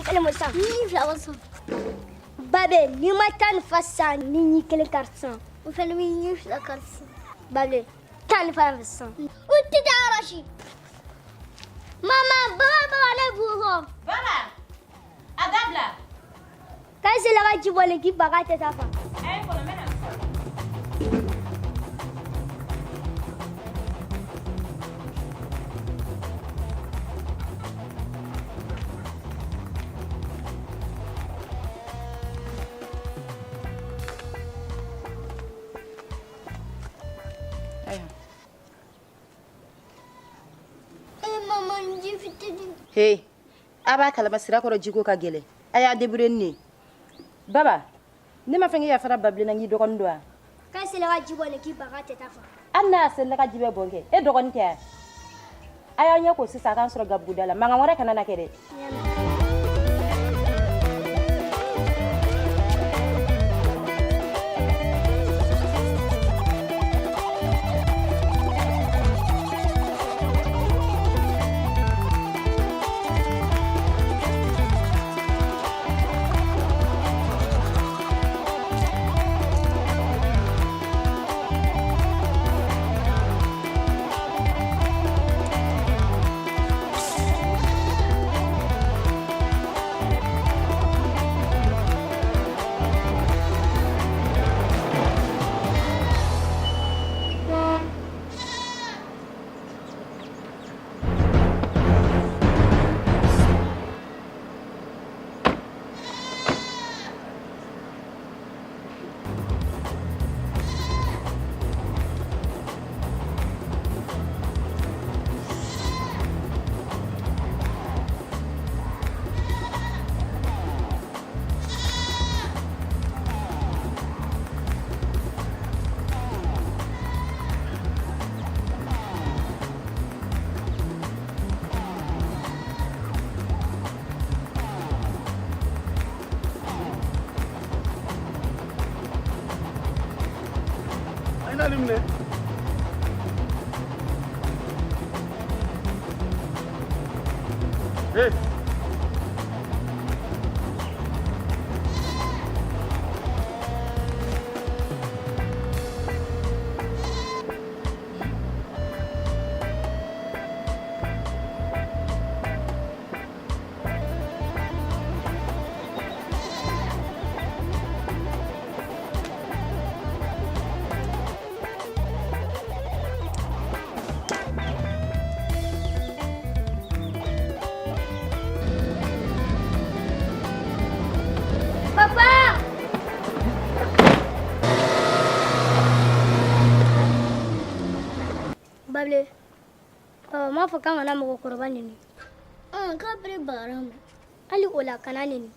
ni kelen mo san. Ni fila san. Babe, ni ma tan fa san ni kelen karsan. O fɛnɛ mi ni fila karsan. Babe, tan fa san. O ti da arashi. Mama, baba le buho. Baba. Adabla. Kai se la ga jibole ki baga te ta fa. Pour le mettre. Maman, j'ai fitini. Hey, aba kalama sira kɔrɔ jiko ka gɛlɛ. A y'a débrouiller ni. Baba, ne ma fɛn kɛ yafara babile na ngi dɔgɔnin do wa? Kai se la ga jibole ki baga te ta fa. An n'a seli ka jibe bɔn kɛ. E dɔgɔnin tɛ. A y'a ɲɛ ko sisan kan sɔrɔ gabuguda la. Mankan wɛrɛ kana na kɛ dɛ. Hey. Bable, ma fɔ k'an kana mɔgɔkɔrɔba neni. K'a bere bagara ma. Hali o la kana neni.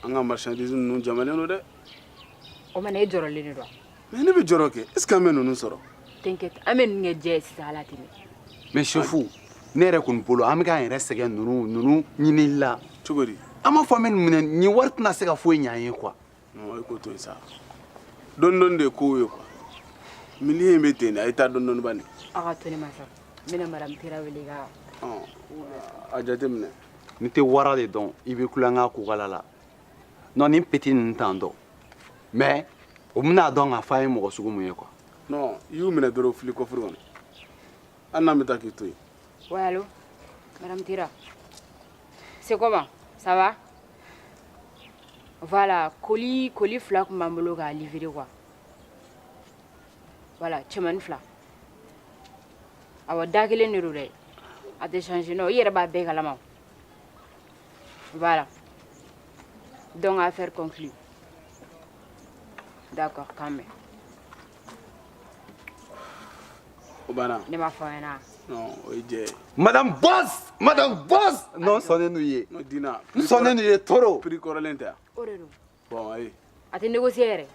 An ka marchandise ninnu jamalen don dɛ. O mana e jɔrɔlen de don. Mais ne bɛ jɔrɔ kɛ. Est-ce que an bɛ ninnu sɔrɔ? T'inquiète, an bɛ ninnu kɛ jɛ sisan ala tɛmɛ. Mais chef, ne yɛrɛ kɔni bolo an bɛ k'an yɛrɛ sɛgɛn ninnu ɲinili la. Cogo di? An m'a fɔ an bɛ nin minɛ nin wari tɛna se ka foyi ɲɛ an ye quoi. Non, e ko to yen sa. Dɔɔni-dɔɔni de ye kow ye quoi. Milieu in bɛ ten de, a ye taa dɔɔni-dɔɔni bani. A ka to ne ma sa. N bɛna madame Tera wele ka. A jateminɛ. Ni tɛ wara de dɔn i bɛ kulonkɛ kugala la. Non, nin petit ninnu t'an dɔn. Mais o bɛna dɔn k'a fɔ an ye mɔgɔ sugu mun ye quoi. Non, i y'u minɛ dɔrɔn fili coffre kɔnɔ. Hali n'an bɛ taa k'i to yen. Ouais, allô? Madame Tera. C'est comment? Ça va? Voilà, colis fila kun b'an bolo k'a livrer quoi. Voilà, cɛmanin fila. Awɔ, da kelen de don dɛ. A tɛ changer non, i yɛrɛ b'a bɛɛ kalama. Voilà. Donc, affaire conclue. D'accord, quand même. Obana. Ne m'a fait un. Non, oye. Madame Boss! Madame Boss! Non, sonnez-nous y. Non, Dina. Sonnez-nous y, toro. Prix corolenta. Bon, allez. A te négocier.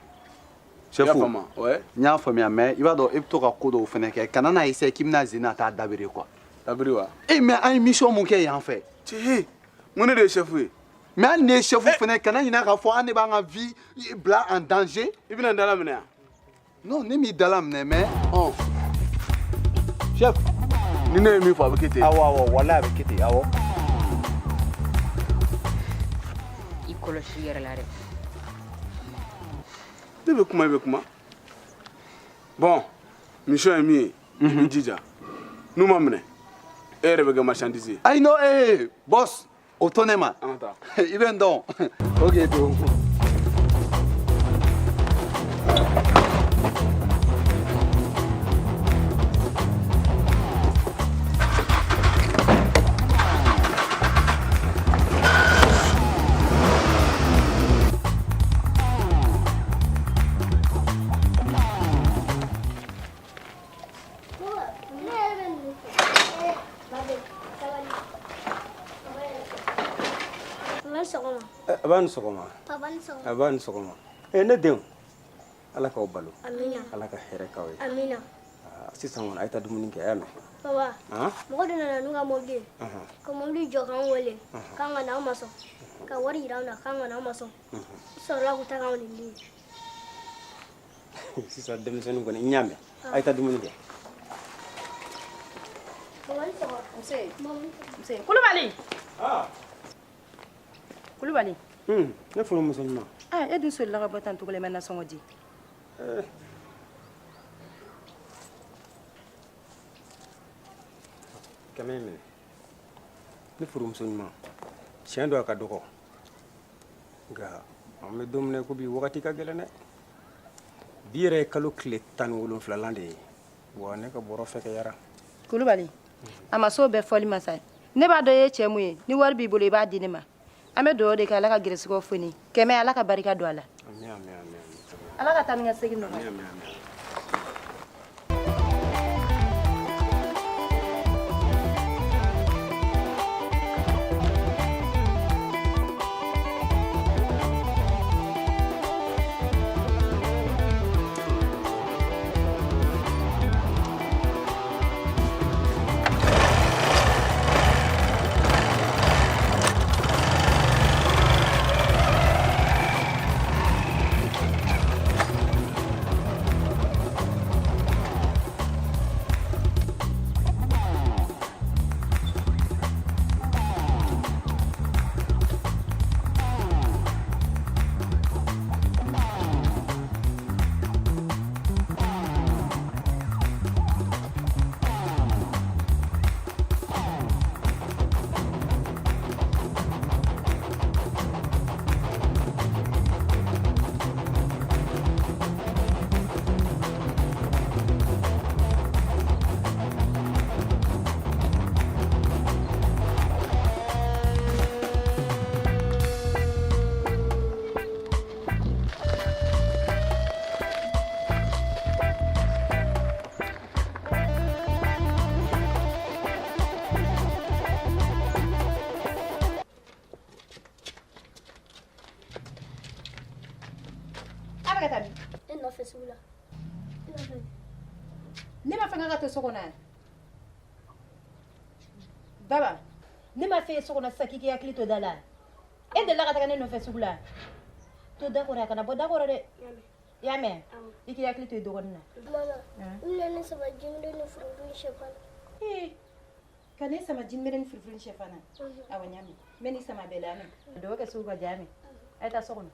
Chef, ouais. Nya famille, mais il va donc il toka kodo au fenêtre. Kanana essaie qui m'a zina ta dabiri quoi. Dabiri wa. Eh mais une mission mon kay en fait. Tché. Mon est chef oui. Mais un ne chef fenêtre kana ina ka fo ane ba nga vie bla en danger. Ibina ndala mena. Non, ne mi dalam ne mais Oh. chef, Ni ne mi fo abikete. awa wala avec kiti awo. Il colle sur la règle. Ibe kuma. Bon, mission est mi. Dija. Nous m'amener. Et rebe marchandise. I know boss, autonoma. Anta. Even donc. OK, donc. Abang sokoma. Papa ni sɔgɔma. Abang sokoma. Ne denw. Ala k'aw balo. Amina. Ala ka hɛrɛ k'aw ye. Amina. Sisan kɔni a ye taa dumuni kɛ y'a mɛn. Papa. Mɔgɔ dɔ nana n'u ka mɔbili ye. Ka mɔbili jɔ k'an wele. K'an ka na an ma sɔn. Ka wari yira an na k'an ka na an ma sɔn. U sɔrɔla k'u ta k'anw nin ye. Sisan denmisɛnninw kɔni n y'a mɛn. A ye taa dumuni kɛ. Papa ni sɔgɔma. Nse. Kulubali. Kulubali. Ne furumuso ɲuman. E dun solila ka bɔ tan cogo la i ma nasɔngɔ di. Kɛmɛ in minɛ. Ne furumuso ɲuman. Tiɲɛ don a ka dɔgɔ. Nka an bɛ don min na ko bi wagati ka gɛlɛn dɛ. Bi yɛrɛ ye kalo tile 17 de ye. Wa ne ka bɔrɔ fɛkɛyara. Kulubali. A ma so bɛɛ fɔli ma sa. Ne b'a dɔn e ye cɛ mun ye ni wari b'i bolo i b'a di ne ma. An bɛ dugawu de kɛ Ala ka gɛrɛsɛgɛw foni. Kɛmɛ Ala ka barika don a la. Amin. Ala ka taa ni ka segin nɔgɔya. Amin. Ne ma fanga ka to so kɔnɔ yan. Baba, ne ma fɛ so kɔnɔ sisan k'i k'i hakili to da la. E delila ka taga ne nɔfɛ sugu la. To da kɔrɔ a kana bɔ da kɔrɔ dɛ. I y'a mɛn? I k'i hakili to i dɔgɔnin na. Mama, u bɛna ne sama jimire ni furufuru sɛfan. Ka ne sama jimire ni furufuru sɛfan na. Awɔ n y'a mɛn. N bɛ n'i sama bɛɛ la y'a mɛn. Dɔgɔ kɛ sugu ka diya mɛn. A ye taa so kɔnɔ.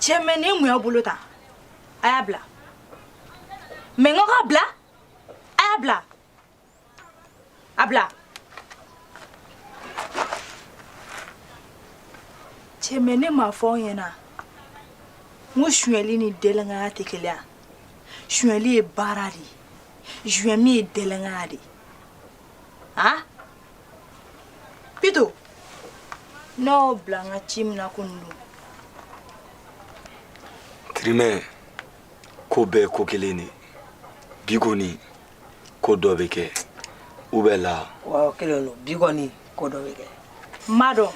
Chemene mu ya bolo ta. Ayabla. Mais on va bla. Ayabla. Abla. Chemene ma fo yena. Mo shueli ni delanga tekelia. Shueli e baradi. Juemi e delanga di. Ah? Pito. No blanga chimna kundu. Trime ko be ko keleni. Bigoni ko dobeke. Ubela. Wa kelelo bigoni ko dobeke. Mado.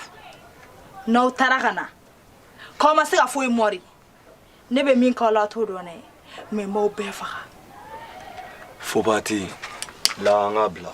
No tarakana. Koma se afo mori. Nebe min kala to do ne. Me mo be fa. Fobati la ngabla.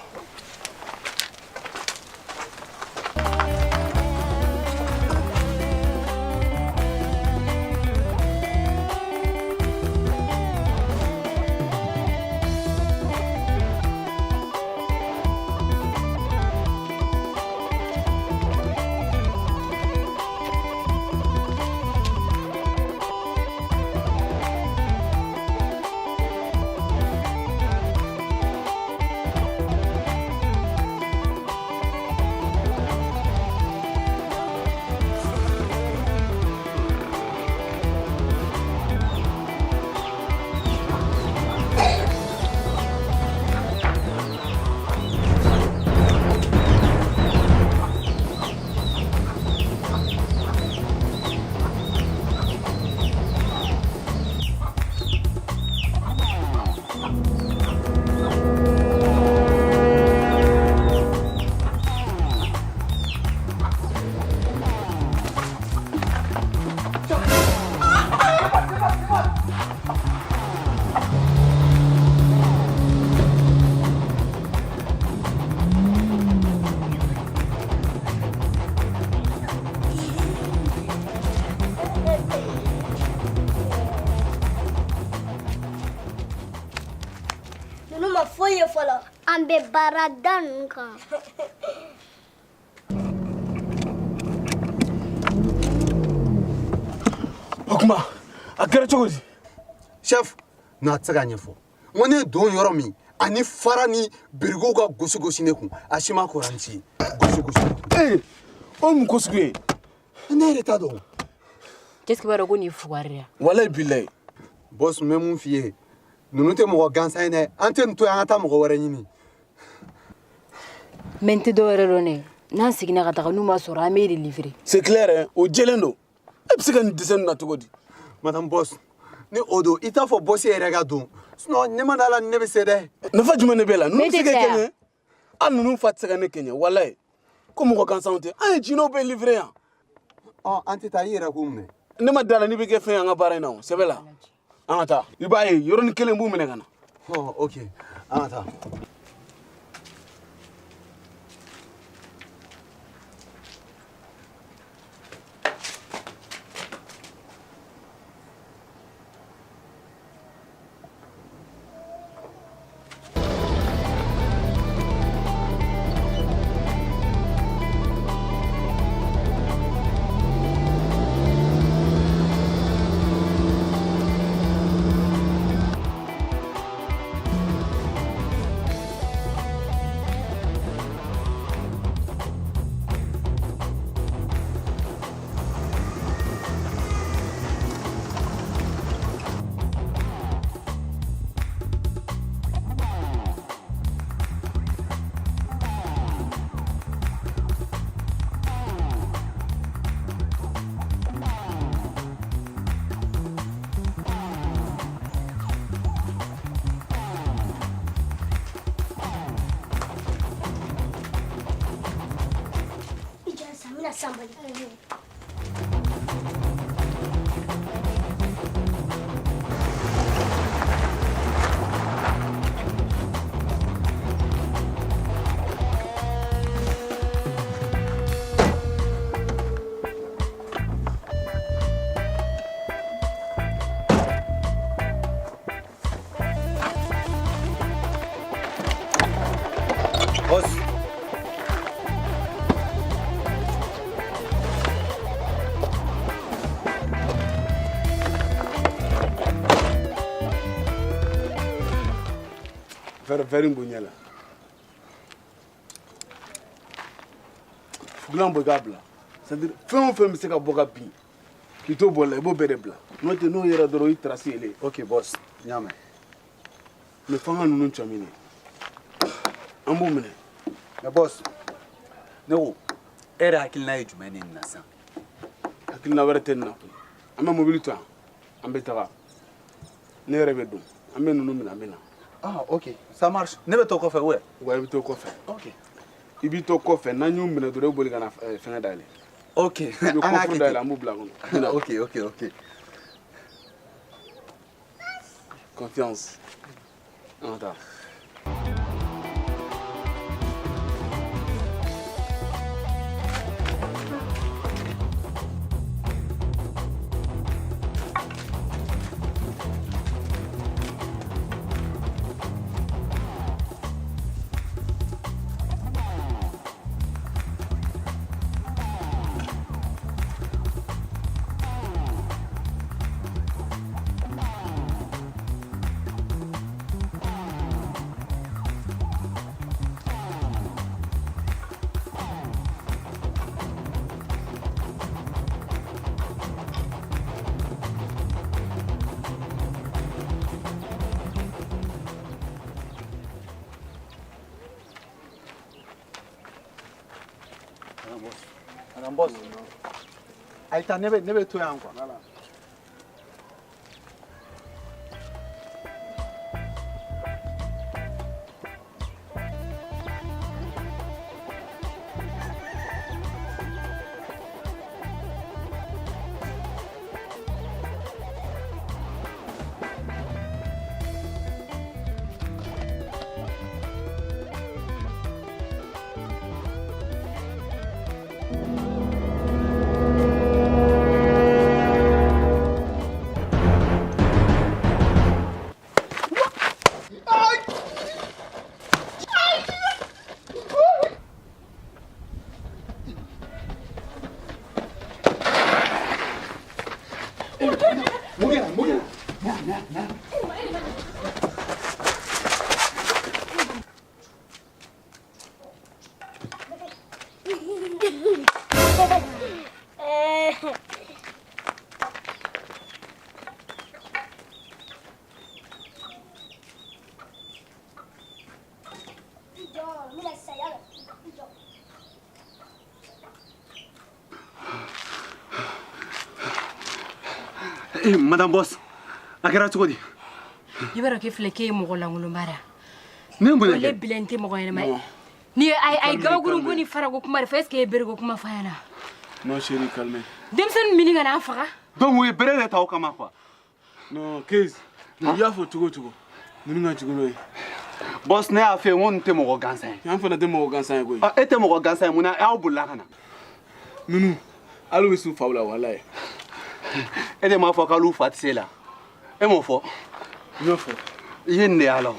Ambe baradanka. Okuma, akara chogodi. Chef, na tsaga nyefo. Ngone don yoromi, ani fara ni birigo ga gosi ne kun. Ashima koranchi. Gosi. Eh, on kosugwe. Ne reta do. Qu'est-ce que barago ni fuwaria? Wallahi billahi. Boss memu fiye. Nunu te mo gansa ne, ante nto ya ata mo wara nyini. Mente do erone. Nan sigina kata kanu masora ameri livrer. C'est clair hein, au jelendo. E psika ni disen na togodi. Madame boss, ni odo ita fo boss erega do. Sino ne mandala ne be sede. Na fa juma ne bela, nu sika kenya. An nu fa tsaka ne kenya, wallahi. Ko mo gansa onte, an jino be livrer hein. Oh, ante ta yira kumne. Ne madala ni be ke fe anga bare na, c'est bela. Anata, ibaye yoron kele mbu mene kana. Oh, okay. Anata. Somebody. Boss. very bunyala. Fugulan bɔ k'a bila. C'est-à-dire fɛn o fɛn bɛ se ka bɔ ka bin k'i to bɔ la i b'o bɛɛ de bila. N'o tɛ n'o yɛrɛ dɔrɔn i trace yɛlɛ. Ok boss, n y'a mɛn. Mais fanga ninnu cɔ minɛ. An b'u minɛ. Mais boss, ne ko e yɛrɛ hakilina ye jumɛn ne nin na sisan? Hakilina wɛrɛ tɛ nin na koyi. An bɛ mobili to yan an bɛ taga. Ne yɛrɛ bɛ don an bɛ ninnu minɛ an bɛ na. Ah ok, ça marche. Ne bɛ to kɔfɛ ou? Wa i bɛ to kɔfɛ. Ok. I b'i to kɔfɛ n'an y'u minɛ dɔrɔn i boli ka na fɛngɛ dayɛlɛ. Ok. I bɛ kɔfuru dayɛlɛ an b'u bila a kɔnɔ. Ok. Confiance. On taga. Madame boss. Aïta ne bɛ to yan quoi. Voilà. Madame Boss, a kɛra cogo di? I b'a dɔn k'e filɛ k'e ye mɔgɔ lankolonba de ye. Ne mun de kɛ? Wale bilen tɛ mɔgɔ ɲɛnama ye. Ni a ye gabakurunko ni farako kuma de fɔ est-ce que e ye bereko kuma fɔ a ɲɛna? Non chérie, calme. Denmisɛnnin mini ka n'an faga. Donc u ye bere de ta o kama quoi? Non, Kez, i y'a fɔ cogo o cogo ninnu ka jugu n'o ye. Boss ne y'a fɛ yen n ko nin tɛ mɔgɔ gansan ye. An fana tɛ mɔgɔ gansan ye koyi. E tɛ mɔgɔ gansan ye mun na y'aw bolila ka na? Ninnu hali u bɛ s'u faw la walayi. E de m'a fɔ k'alu fa tɛ se la. E m'o fɔ? N y'o fɔ. I ye nin de y'a la.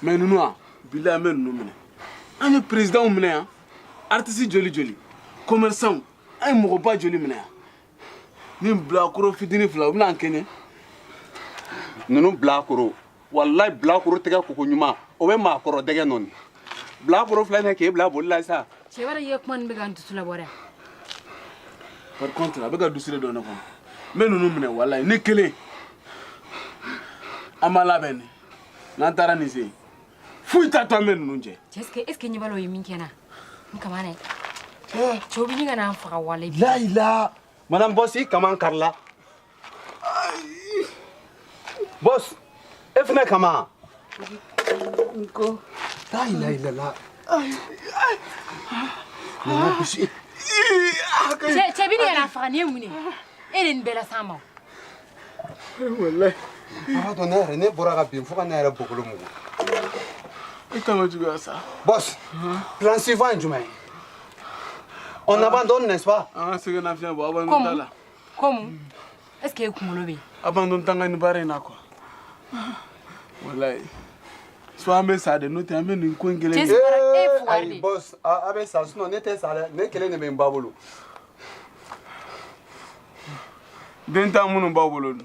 Mais ninnu a bilahi an bɛ ninnu minɛ. An ye président minɛ yan, artiste joli joli, commerçant, an ye mɔgɔba joli minɛ yan. Ni bilakoro fitinin fila u bɛna an kɛɲɛ. Ninnu bilakoro walayi bilakoro tɛgɛ koko ɲuman o bɛ maakɔrɔ dɛgɛ nɔni. Bilakoro filɛ nin ye k'e bila boli la sa. Cɛ b'a dɔn i ye kuma nin bɛ ka n dusu labɔ dɛ. Par contre a bɛ ka dusu de don ne kɔnɔ. N bɛ ninnu minɛ walayi ne kelen an ma labɛn nin n'an taara nin se foyi t'a to an bɛ ninnu cɛ. Cɛ est-ce que ɲɛ b'a la o ye min kɛ n na? N kama dɛ. Cɛw bɛ ɲini ka n'an faga walayi. La ilaha. Madame Boss i kama karila. Boss e fana kama. Nko. La ilaha illallah. Cɛ bɛ ɲini ka n'an faga nin ye mun ye? E de nin bɛɛ las'an ma. Walayi. A b'a dɔn ne yɛrɛ ne bɔra ka bin fo ka ne yɛrɛ bɔkolo mugu. I kan ka juguya sa. Boss, plan suivant est jumɛn? On abandonne, n'est-ce pas? An ka segin nafiyɛn bɔ abandon t'a la. Comme est-ce que e kunkolo bɛ yen? Abandon t'an ka nin baara in na quoi. Walayi. Soit an bɛ sa de n'o tɛ an bɛ nin ko in kelen kɛ. Ayi boss, a bɛ sa sinon ne tɛ sa dɛ, ne kelen de bɛ n ba bolo. Den t'an minnu b'aw bolo.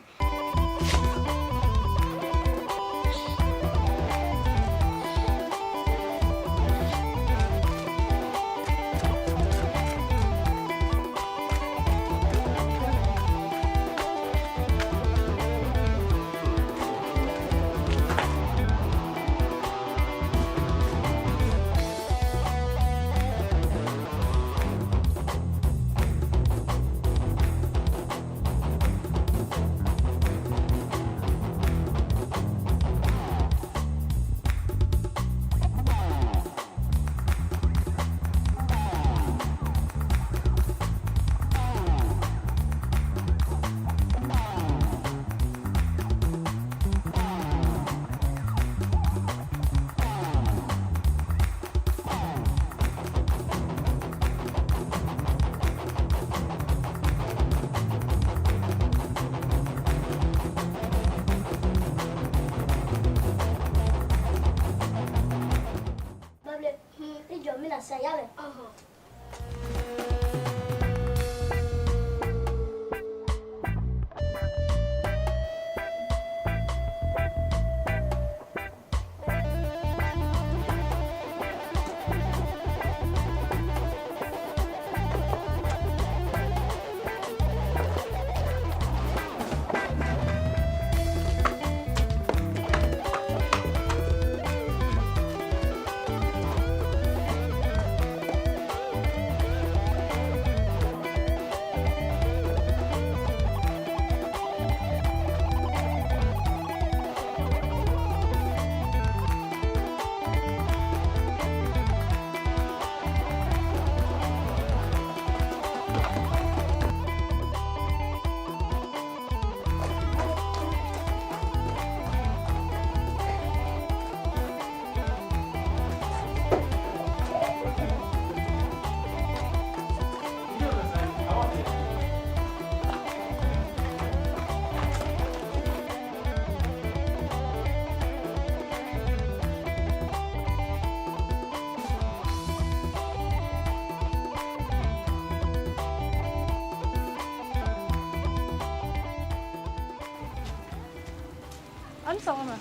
An sɔgɔma.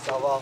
Ça va.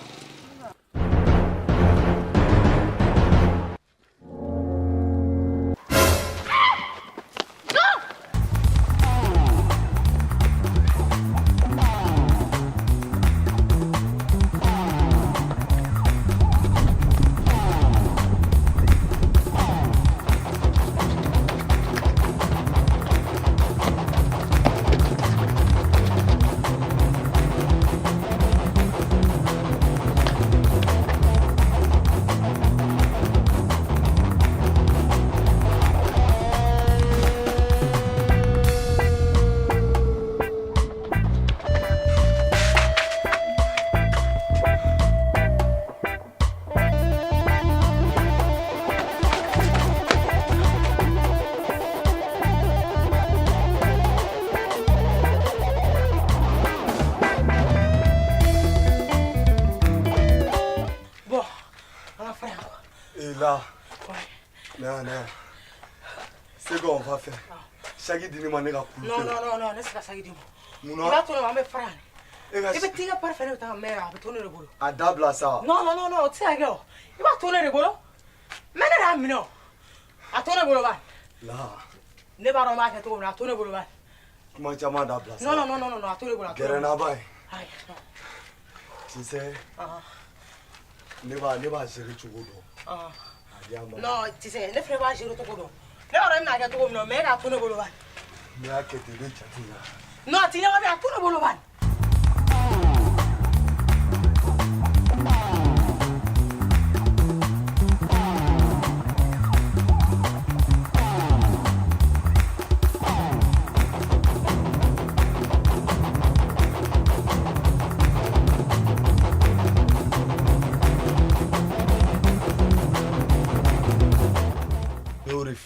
C'est quoi on va faire? Chaque dîner, on est là. Non, laisse pas ça dire. Il va tourner, on va faire. Il va tirer par faire ta mère, il va tourner le boulot. À Dabla, ça. Non, tu sais, il va tourner le boulot. Mais il va tourner le boulot. Là. Ne va pas faire tourner le boulot. Comment tu as Dabla? Non, à tourner le boulot. Tu sais, ne va gérer tout le monde. Non, tu sais, ne ferait pas gérer tout le monde. Ne va pas gérer tout le monde, mais à tourner le boulot. Mais à qui tu veux chatter? Non, tu n'as pas à tourner le boulot.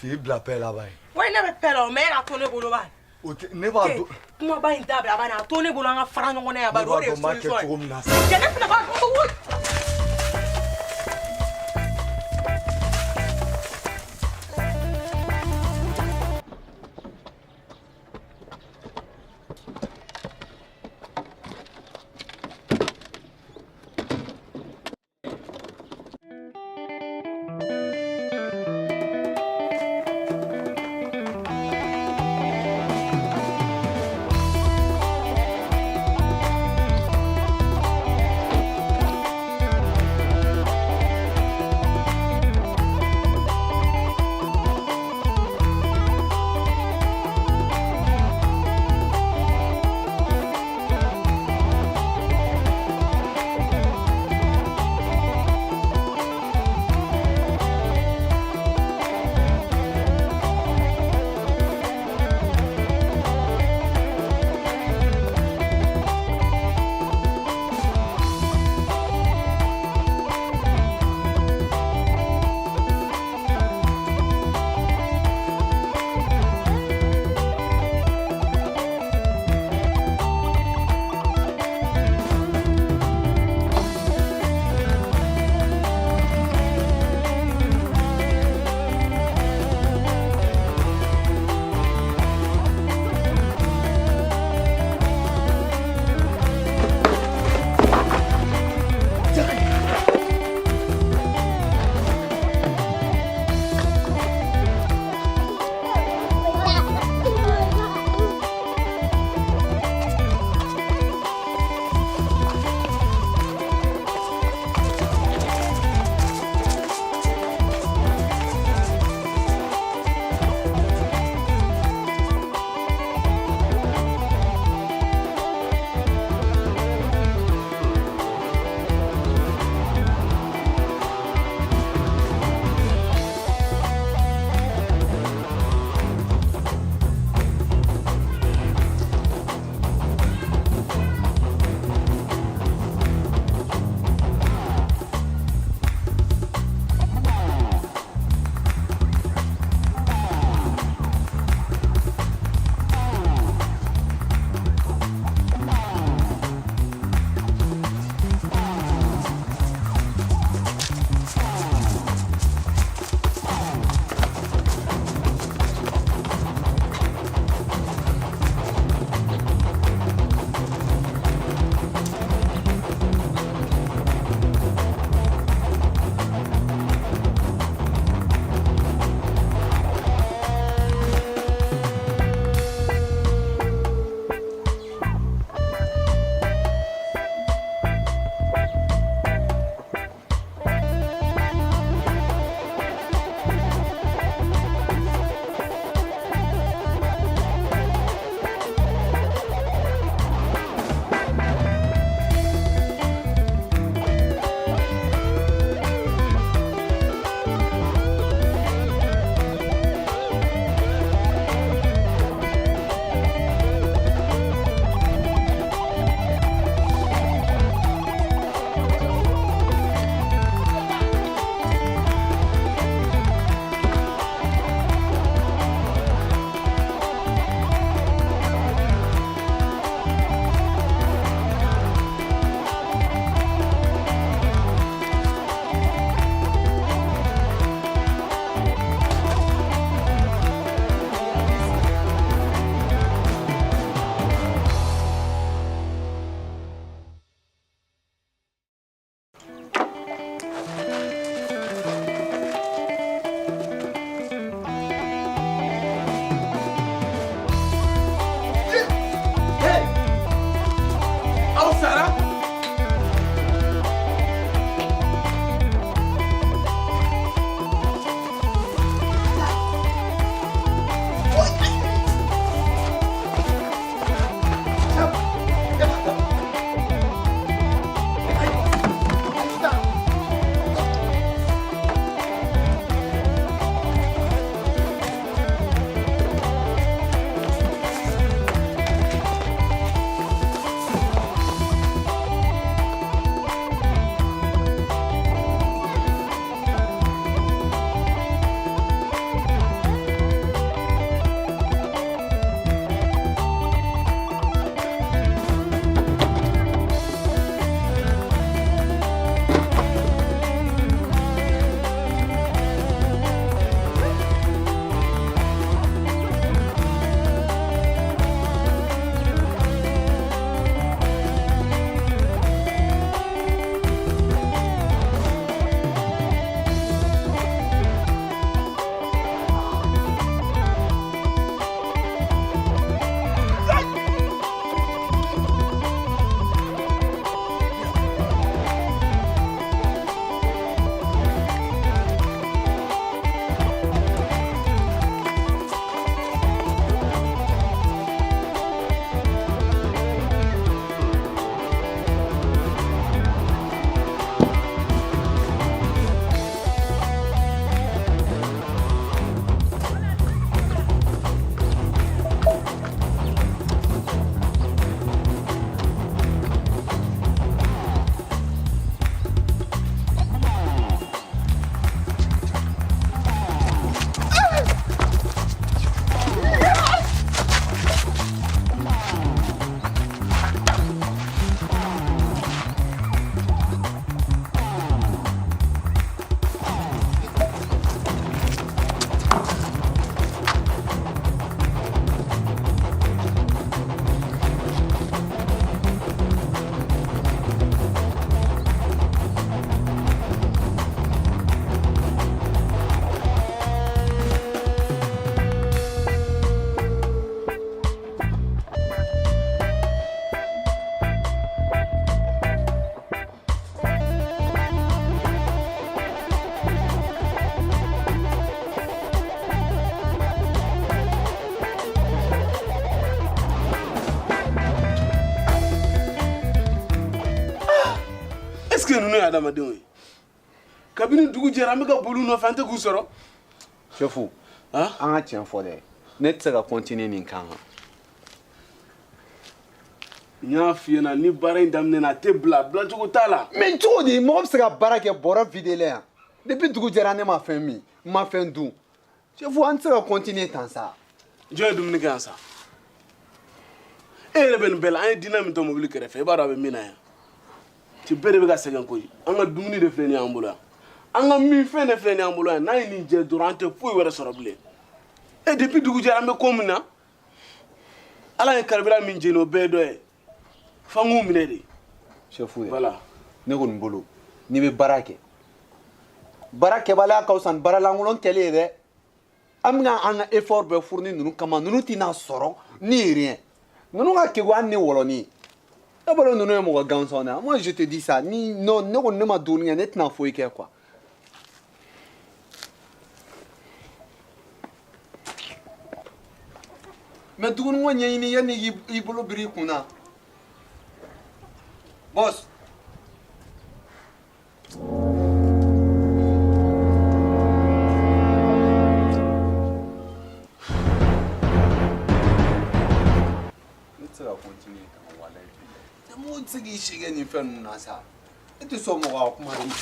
Il la paix là-bas. Oui, ne me paie là, mais à tourner le boulot. Ne va pas. Comment va une table là-bas? À tourner le boulot, à faire un on est à bas. Ne va pas marquer trop ye adamadenw ye kabini dugu jɛra an bɛ ka boli u nɔfɛ an tɛ k'u sɔrɔ chef an ka tiɲɛ fɔ dɛ ne tɛ se ka continuer nin kan kan n y'a f'i ɲɛna ni baara in daminɛna a tɛ bila bilacogo t'a la mais cogo di mɔgɔ bɛ se ka baara kɛ bɔrɔ videla yan depuis dugu jɛra ne ma fɛn min n ma fɛn dun chef an tɛ se ka continuer tan sa jɔn ye dumuni kɛ yan sa e yɛrɛ bɛ nin bɛɛ la an ye diinɛ min to mobili kɛrɛfɛ i b'a dɔn a bɛ min na yan ci bɛɛ de bɛ ka sɛgɛn koyi an ka dumuni de filɛ nin y'an bolo yan an ka min fɛn de filɛ nin y'an bolo yan n'a ye nin jɛ dɔrɔn an tɛ foyi wɛrɛ sɔrɔ bilen e depuis dugu jɛra an bɛ ko min na ala ye karibira min jeni o bɛɛ ye dɔ ye f'an k'u minɛ de chef dɛ voilà ne kɔni bolo n'i bɛ baara kɛ baara kɛbaliya ka fisa ni baara lankolon kɛli ye dɛ an bɛna an ka effort bɛɛ fourni ninnu kama ninnu tɛna sɔrɔ ni rien ninnu ka kegu hali ni wɔlɔni ye e bolo ninnu ye mɔgɔ gansanw de moi je te dis ça ni non ne kɔni ne ma dumuni kɛ ne tɛna foyi kɛ quoi mais dumuni ko ɲɛɲini yanni i bolo biri i kun na boss tɛ se k'i si kɛ nin fɛn ninnu na sa e tɛ sɔn mɔgɔ ka kuma de ma.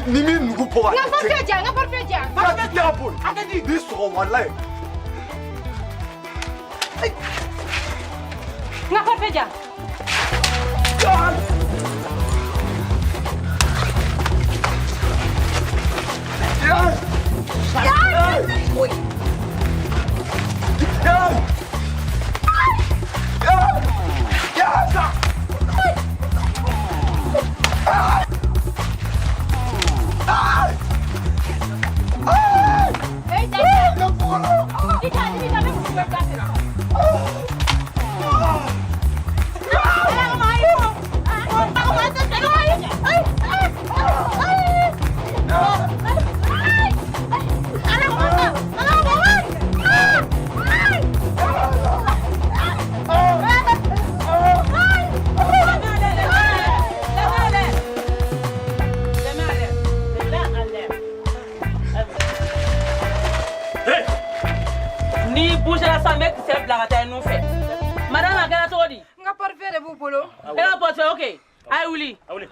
Ni mi nugu poga. Nga parfait ja. Parfait ja pol. Akadi bi so wallahi. Nga parfait ja.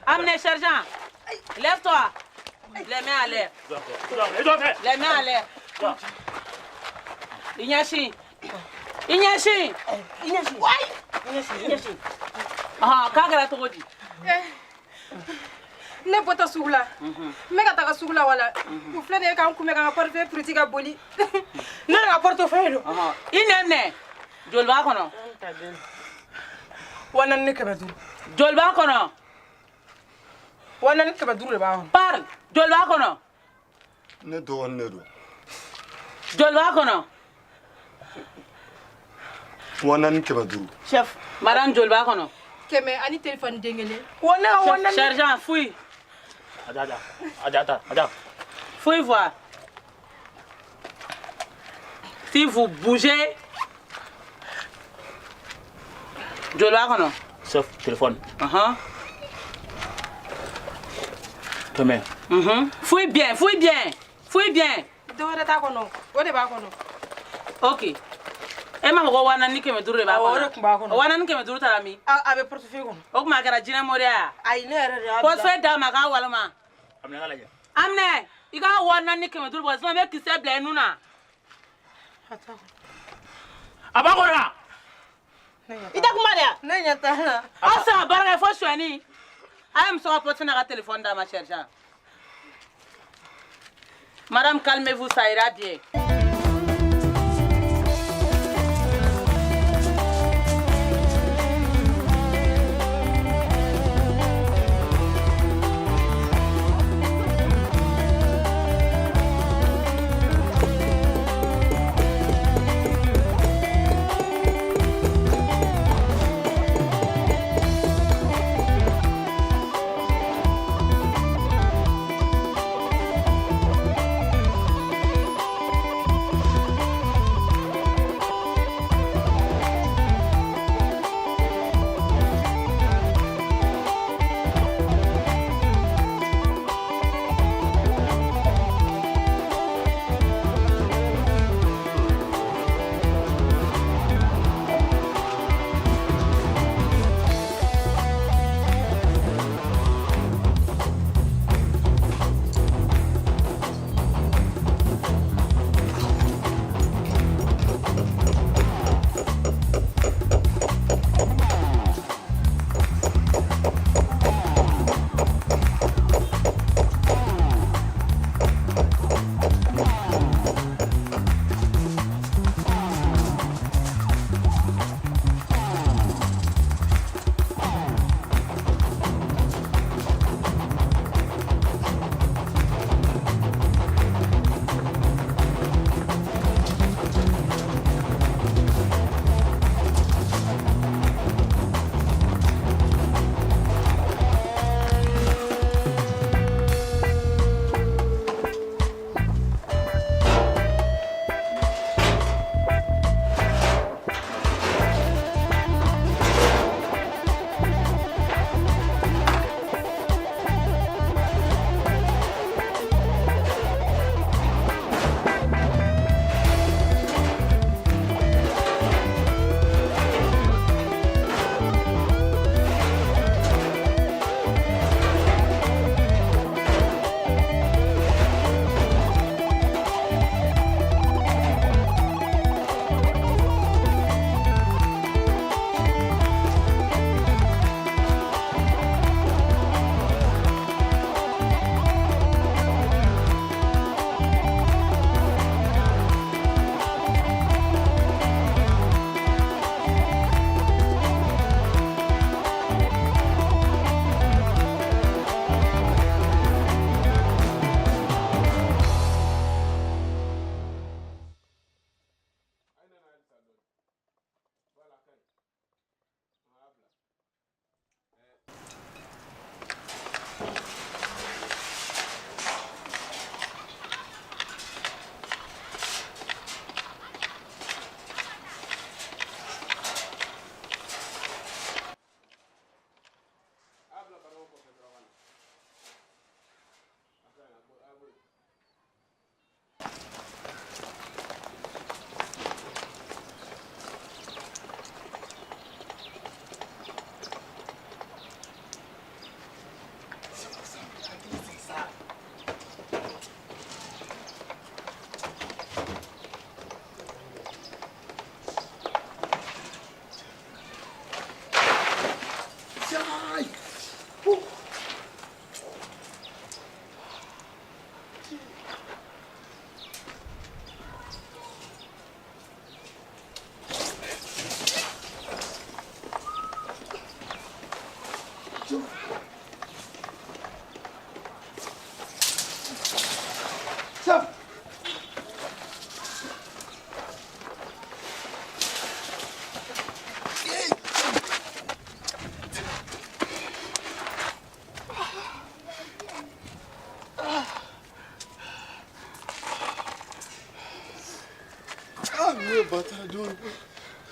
Amenez, sergent. Lève-toi. Les mains à l'air. Les mains à l'air. Ignashi. Ah, kagara togodi. Ne bota sugla. Me ka taga sugla wala. Ku flene ka ku me ka parfait politique boli. Ne na portefeuille. Ah, inene. Jolba kono. Wana ne ka badu. Jolba kono. Wana ne ka badu le ba. Parle. Jolba kono. Ne do ne do. Jolba kono. Wana ne ka badu. Chef, madame Jolba kono. Keme ani téléphone dengele. Wana. Sergent, fouille. Ada. Fouille voir. Si vous bougez, Jolba kono. Sauf téléphone. Comment? Fouille bien. Dore ta kono. Ode ba kono. Ok. Emma ko wana ni keme duru ba kono. Ore kumba kono. Wana ni keme duru tarami. Abe portefeuille kono. O kuma kara jina moria. Ai ne re re. Portefeuille da ma ka walama. Amne kala ja. Amne, iga wana ni keme duru ba so me kise bla nuna. Abakora. Ita kuma dia. Ne nyata. Asa baraka fo shwani. I am so opportune à téléphone dans ma chercheur. Madame, calmez-vous, ça ira bien.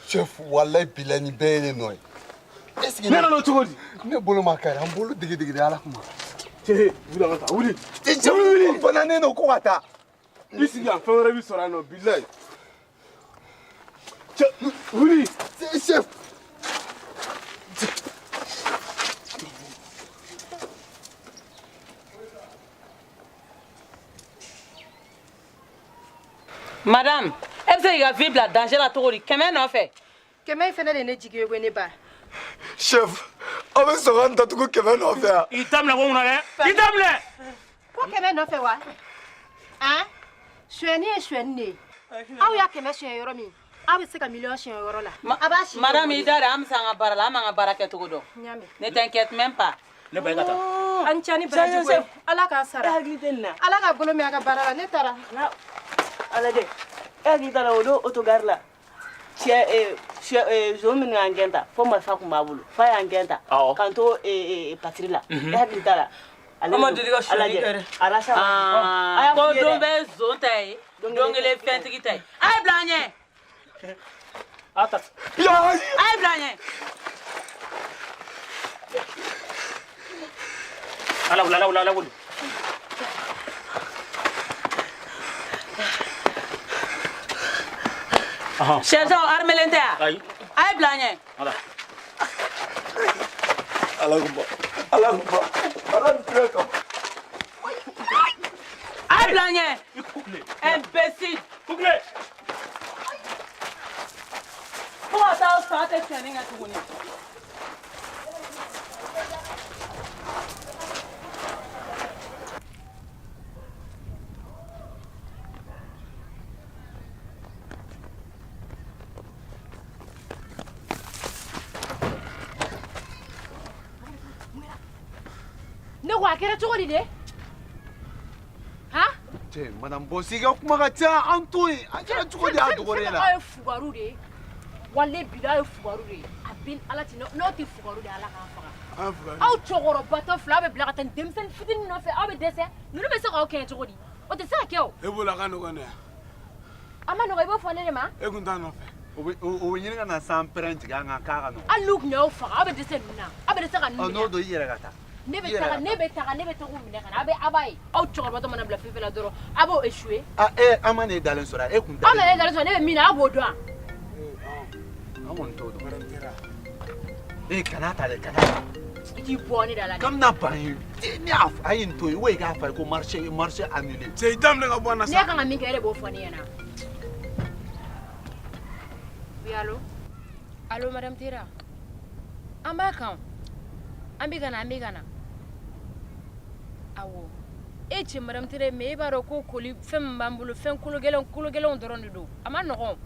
chef wallahi bilani bene noy est-ce que ne nana cogo di ne bolo ma kari an bolo digi ala kuma wuli an ka taa wuli wuli fana ne no ko ka taa i sigi yan fɛn wɛrɛ bi sɔrɔ yan nɔ bilayi wuli chef Madame, e bɛ se k'i ka vie bila danger la cogo di? Kɛmɛ nɔfɛ. Kɛmɛ in fɛnɛ de ne jigi ye ne ba. chef aw bɛ sɔn k'an datugu kɛmɛ nɔfɛ yan. I daminɛ ko mun na dɛ? I daminɛ. Ko kɛmɛ nɔfɛ wa? Han? Suyɛni ye suyɛni de ye. Aw y'a kɛmɛ suyɛn yɔrɔ min, aw bɛ se ka miliyɔn suyɛn yɔrɔ la. A b'a si. Madame, i da de an bɛ se an ka baara la, an b'an ka baara kɛ cogo dɔn. Ne t'inquiète même pas. Ne ba i ka taa. An cɛ ni baraji ko ye. Ala k'a sara. E hakili tɛ nin na. Ala ka bolo mɛn a ka baara la, ne taara. Ala de. E hakili t'a la o don autogare la. Zon min y'an gɛn ta fo marifa tun b'a bolo fa y'an gɛn ta k'an to patiri la e hakili t'a la ale ma deli ka suyɛni kɛ dɛ ko don bɛ zon ta ye don kelen fɛntigi ta ye a ye bila an ɲɛ a ta a ye bila an ɲɛ ala wuli Sergent armelen tɛ yan a ye bila an ɲɛ ala ni tile kama a ye bila an ɲɛ imbécile fo ka taa fa tɛ suyɛni kɛ tuguni ne ko a kɛra cogo di de han cɛ madame bosi ka kuma ka ca an to yen a kɛra cogo di a dɔgɔlen la aw ye fugaru de ye wale bi aw ye fugaru de ye a bin ala ti n'aw tɛ fugaru de ala k'a faga aw cɛkɔrɔbatɔ fila aw bɛ bila ka taa denmisɛnnin fitinin nɔfɛ aw bɛ dɛsɛ ninnu bɛ se k'aw kɛɲɛ cogo di o tɛ se ka kɛ o e bolo a ka nɔgɔn dɛ a ma nɔgɔ i b'o fɔ ne de ma e kun t'a nɔfɛ o bɛ ɲini ka na san pɛrɛn tigɛ an kan k'a ka nɔgɔn hali n'u tun y'aw faga aw bɛ dɛsɛ ninnu na aw bɛ dɛsɛ ka ninnu minɛ n'o don i yɛrɛ ka taa ne bɛ taga k'u minɛ ka na a b'a ye aw cɛkɔrɔbatɔ mana bila fɛn fɛn la dɔrɔn a b'o échoué an ma n'e dalen sɔrɔ e kun aw nana e dalen sɔrɔ ne bɛ min na aw b'o dɔn an kɔni t'o dɔn kana ta dɛ kana ta i k'i bɔ ne da la dɛ kam na ban ye ne a ye nin to yen o ye k'a fɔ a ye ko marché annulé cɛ i daminɛ ka bɔ an na sa ne kan ka min kɛ e de b'o fɔ ne ɲɛna oui allo madame Tera an b'a kan an bɛ ka na awɔ e cɛ madame Tera mais e b'a dɔn ko koli fɛn min b'an bolo fɛn kolo gɛlɛnw dɔrɔn de don a ma nɔgɔn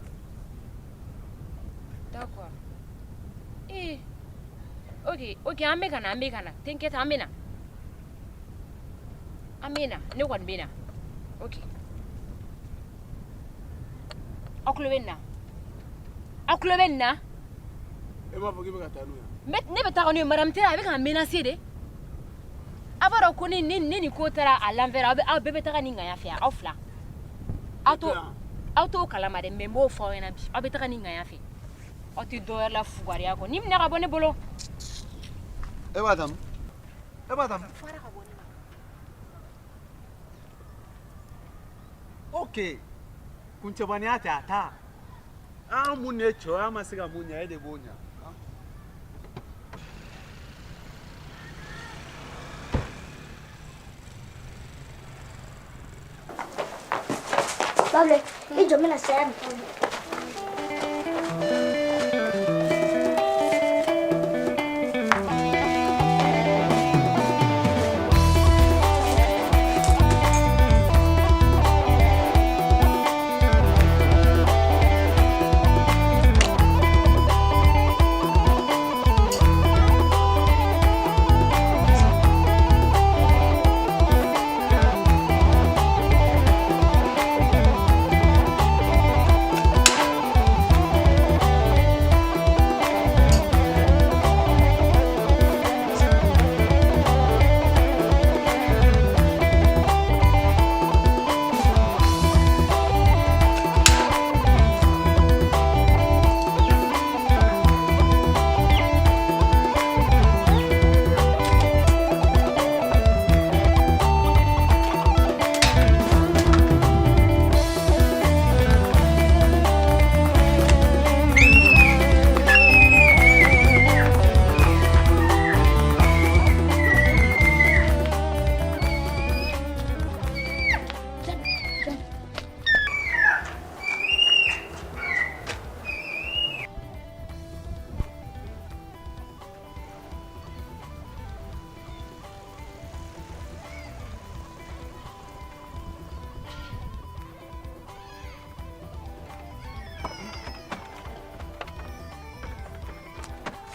d'accord ok an bɛ ka na t'inquiète an bɛ na ne kɔni bɛ na ok aw tulo bɛ nin na e m'a fɔ k'i bɛ ka taa n'o ye ne bɛ taa n'o ye madame Tera a bɛ ka menacer de a b'a dɔn ko ni nin ko taara à l'envers aw bɛɛ bɛ taga ni ŋaɲa fɛ aw fila aw t'o kalama dɛ mais n b'o fɔ aw ɲɛna bi aw bɛ taga ni ŋaɲa fɛ aw tɛ dɔ wɛrɛ la fugariya kɔ ni minɛ ka bɔ ne bolo e b'a damu ok kuncɛbaniya tɛ a ta an mun ye cɛ an ma se ka mun ɲɛ e de b'o ɲɛ Pablo, i jɔ n bɛna saya bi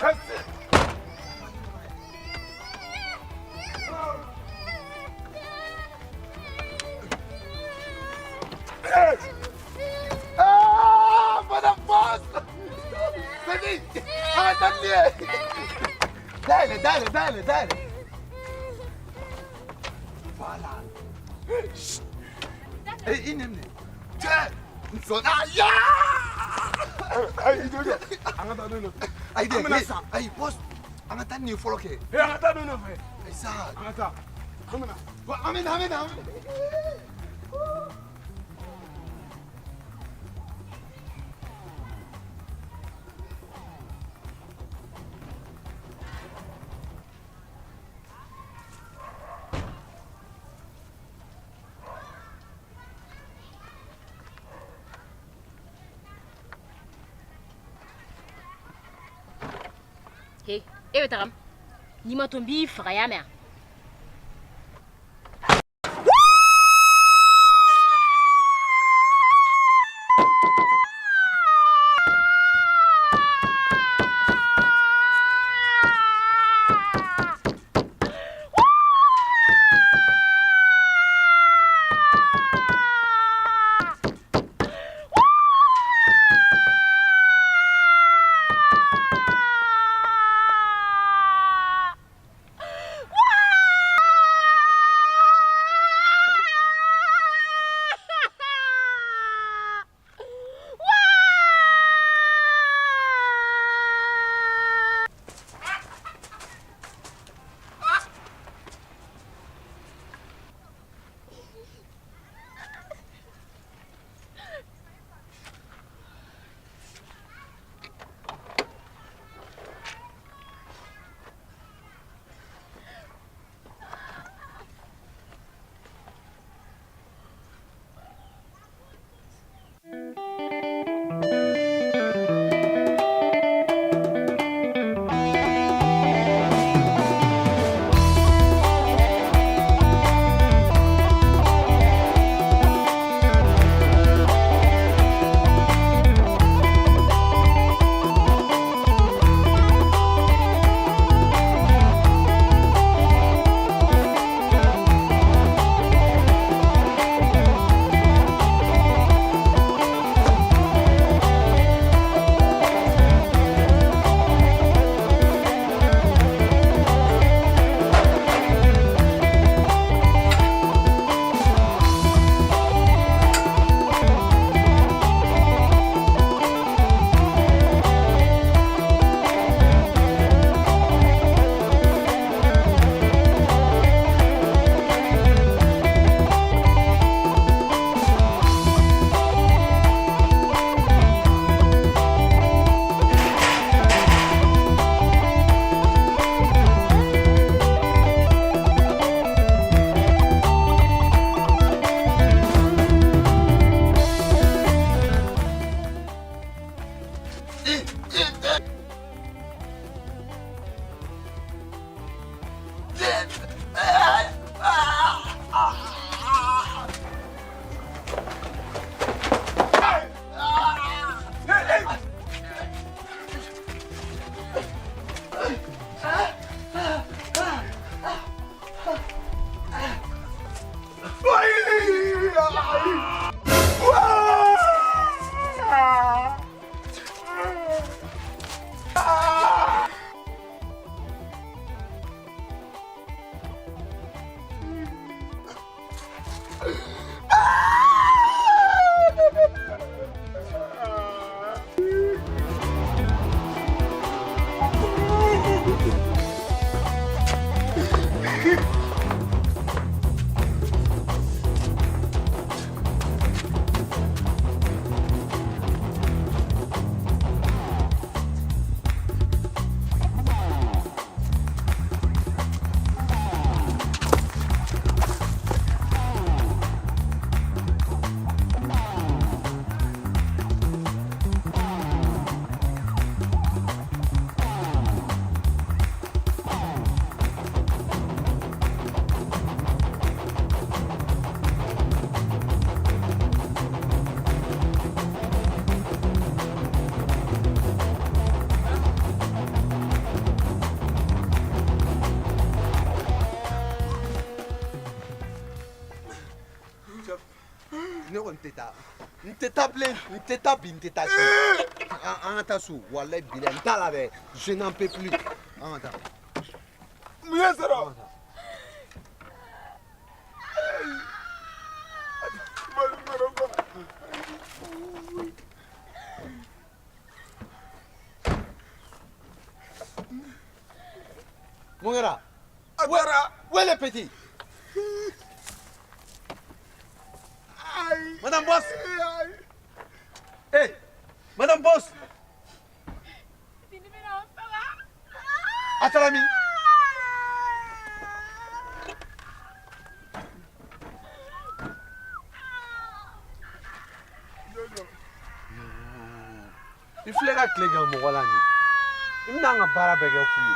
Ah, madame Boss! Venez! Attendez! Dale. Voilà. Hey, inemne. Tiens! Ya! Ay, boss. Angata ni foloke. Angata no fe. Ay sa. Angata. Amina. Amen. Hey, e bɛ taga min? N'i ma to n b'i faga y'a mɛn? Nteta bilen, nteta bi, nteta si. An ka taa so, walayi bilayi, n t'a la dɛ. Je n'en peux plus. An ka taa. Mun ye sɔrɔ? Mun kɛra? A taara. Où est le petit? Madame Boss. Hey, Madame Boss. Atalami. Il filɛ ka tile kɛ mɔgɔ la nin. I bɛna an ka baara bɛɛ kɛ fu ye.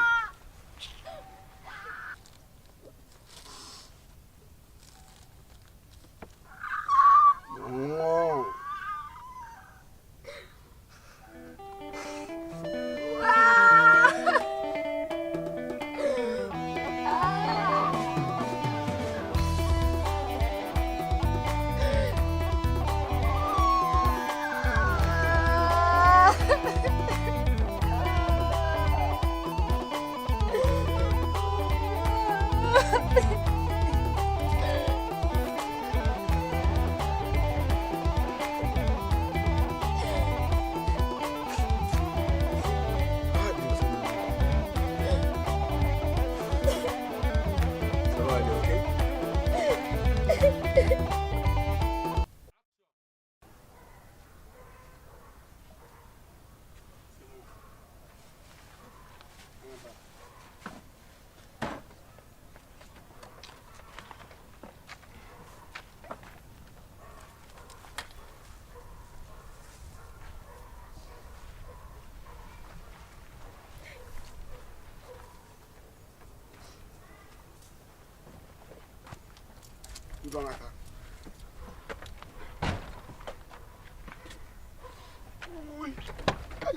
Jonathan. Uy. Ay.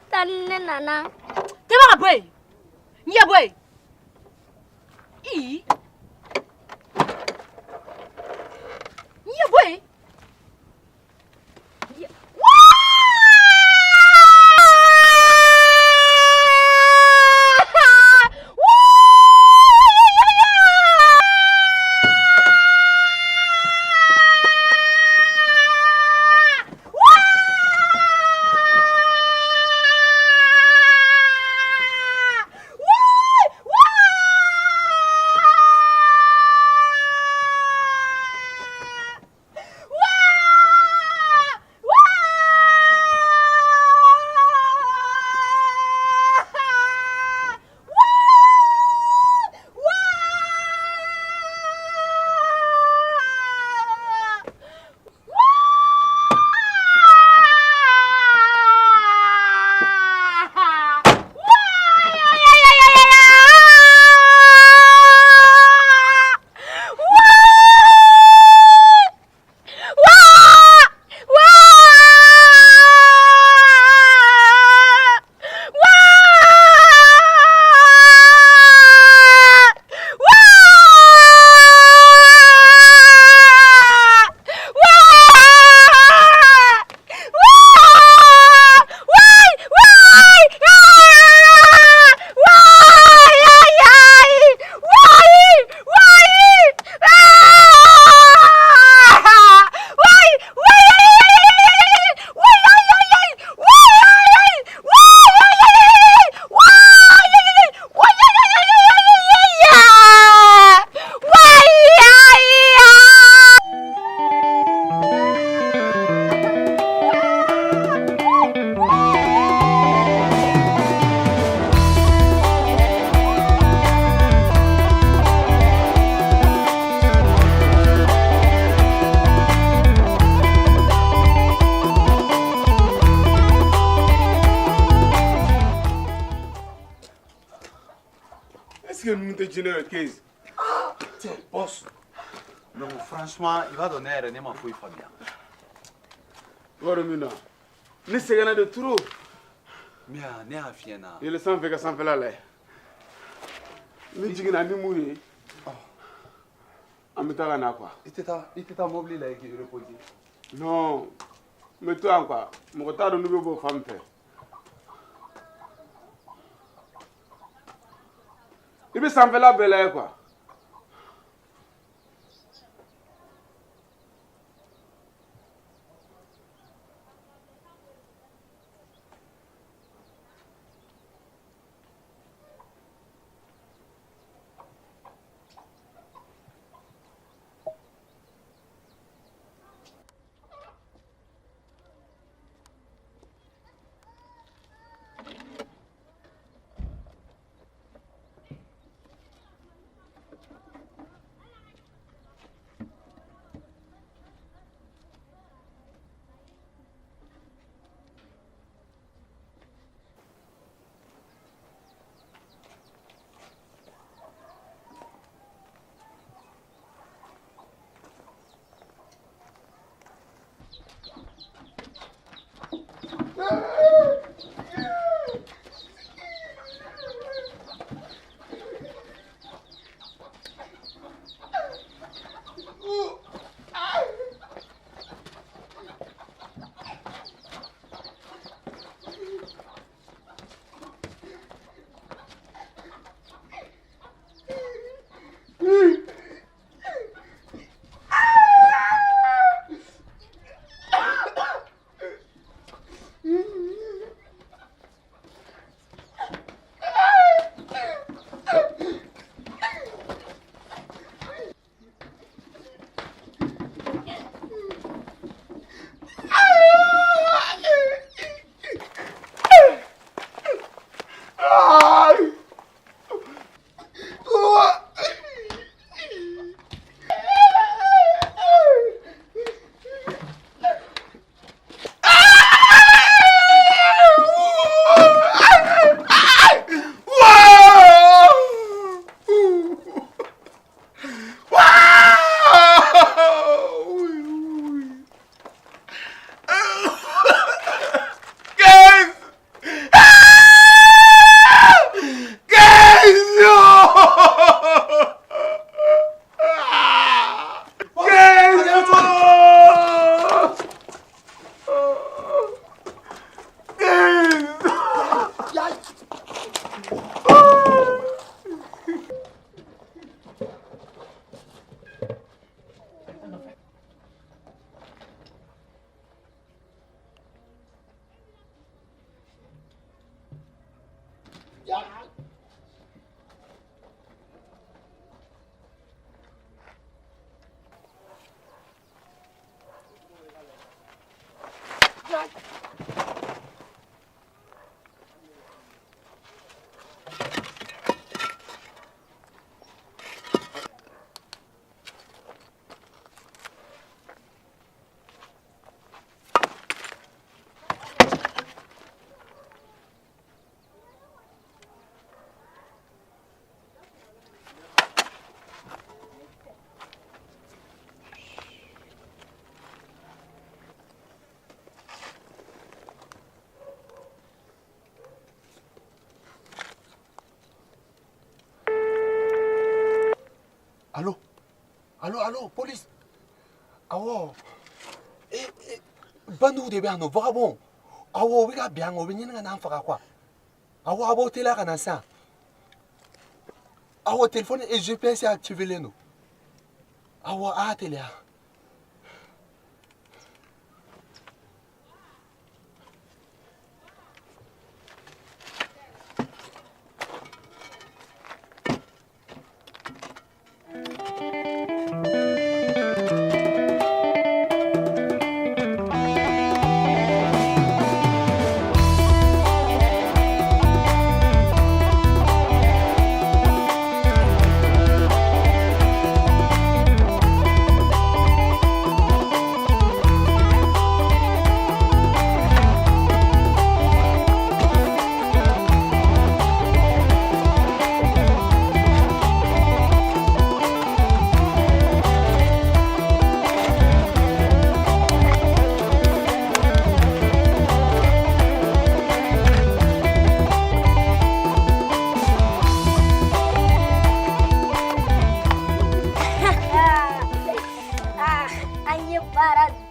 Tanne nana. Tema boy. Nya boy. I. Nya boy. Woo! jinɛ 15. Tiens, boss. Donc franchement, il va donner un ma fouille Fabien. Voilà, Mina. Ni sɛgɛnna de trop. Mais ne y'a fiyɛ na. Il est sanfɛ ka sanfɛla lajɛ. Ni jiginna ni mun ye. An bɛ taa ka na quoi. I tɛ taa mobili la k'i reposer. Non. N bɛ to yan quoi. Mɔgɔ t'a dɔn n'u bɛ bɔ fan min fɛ. I bɛ sanfɛla bɛɛ lajɛ quoi. Allô, police. Awo. Bandu de biano vagabond. Awo wiga biango binyina na mfaka kwa. Awo abo tela kana sa. Awo téléphone et GPS activé leno. Awo a tele.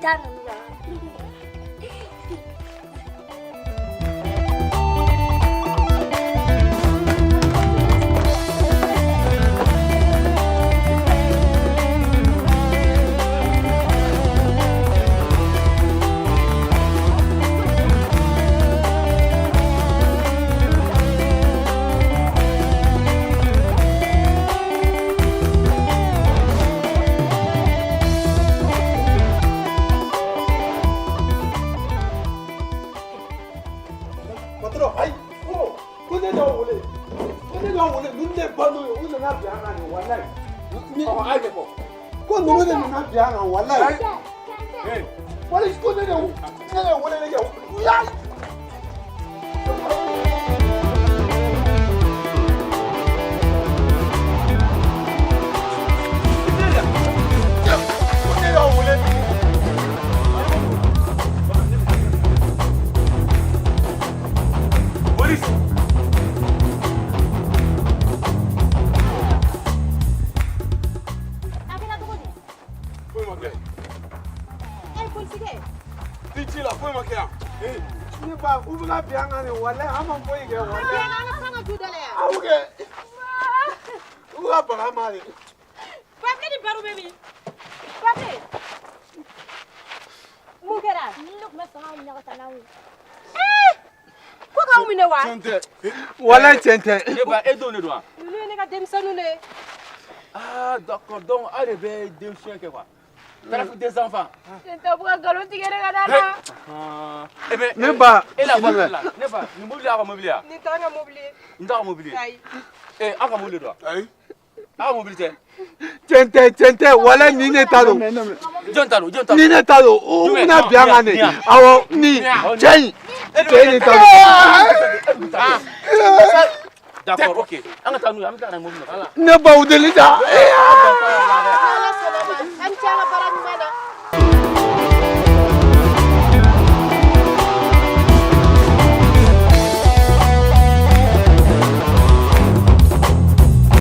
Tana. Voilà, tiens. Ah, d'accord. Donc, allez, deux chiens, quoi. T'as des enfants. Eh bien, et la voiture là, n'est pas, nous mobilier à mobilier. Nous t'as mobilier. Eh, à mobilier toi. À mobilier. Tiens, voilà, ni ne talo. John talo. Ni ne talo. On a bien amené. Alors, ni, tiens. D'accord, ok. On a mobilier. Ne pas vous délider.